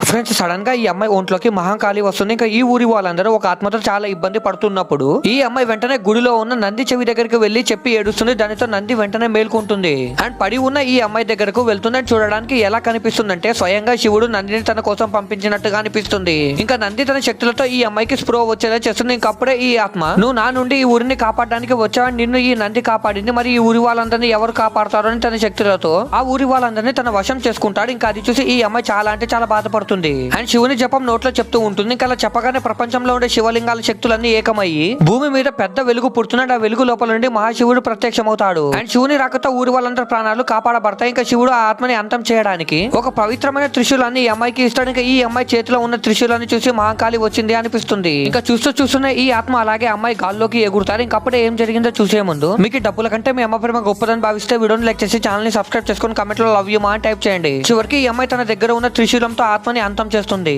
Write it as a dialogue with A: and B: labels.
A: Friends, sudden గా ఈ అమ్మాయి ఒంట్లోకి మహాకాళి వస్తుంది. ఇంకా ఈ ఊరి వాళ్ళందరూ ఒక ఆత్మతో చాలా ఇబ్బంది పడుతున్నప్పుడు ఈ అమ్మాయి వెంటనే గుడిలో ఉన్న నంది చెవి దగ్గరికి వెళ్లి చెప్పి ఏడుస్తుంది. దానితో నంది వెంటనే మేల్కొంటుంది. అండ్ పడి ఉన్న ఈ అమ్మాయి దగ్గరకు వెళ్తుందని చూడడానికి ఎలా కనిపిస్తుందంటే స్వయంగా శివుడు నందిని తన కోసం పంపించినట్టుగా అనిపిస్తుంది. ఇంకా నంది తన శక్తులతో ఈ అమ్మాయికి స్ప్రో వచ్చేలా చేస్తుంది. ఇంకప్పుడే ఈ ఆత్మ, నువ్వు నా నుండి ఈ ఊరిని కాపాడడానికి వచ్చావని నిన్ను ఈ నంది కాపాడింది, మరి ఈ ఊరి వాళ్ళందరినీ ఎవరు కాపాడతారు అని తన శక్తులతో ఆ ఊరి వాళ్ళందరినీ తన వశం చేసుకుంటాడు. ఇంకా అది చూసి ఈ అమ్మాయి చాలా అంటే చాలా బాధపడుతుంది. అండ్ శివుని జపం నోట్లో చెప్తూ ఉంటుంది. ఇంకా అలా చెప్పగానే ప్రపంచంలో ఉండే శివలింగాల శక్తులన్నీ ఏకమయ్యి భూమి మీద పెద్ద వెలుగు పుడుతున్నాడు. ఆ వెలుగు లోపల నుండి మహాశివుడు ప్రత్యక్షమవుతాడు. అండ్ శివుని రాకతో ఊరి వాళ్ళందరి ప్రాణాలు కాపాడబడతాయి. ఇంకా శివుడు ఆ ఆత్మని అంతం చేయడానికి ఒక పవిత్రమైన త్రిశూలాన్ని ఈ అమ్మాయికి ఇస్తాడు. ఇంకా ఈ అమ్మాయి చేతిలో ఉన్న త్రిశూలాన్ని చూసి మహాకాళి వచ్చింది అనిపిస్తుంది. ఇంకా చూస్తూనే ఈ ఆత్మ అలాగే అమ్మాయి గాల్లోకి ఎగురుతారు. ఇంకప్పుడే ఏం జరిగిందో చూసే ముందు మీకు డబ్బుల కంటే మీ అమ్మ ప్రేమ గొప్పదని భావిస్తే వీడియోని లైక్ చేసి ఛానల్ ని సబ్స్క్రైబ్ చేసుకుని కమెంట్ లో లవ్ యూ మా టైప్ చేయండి. చివరికి ఈ అమ్మాయి తన దగ్గర ఉన్న త్రిశూలంతో ఆత్మని అంతం చేస్తుంది.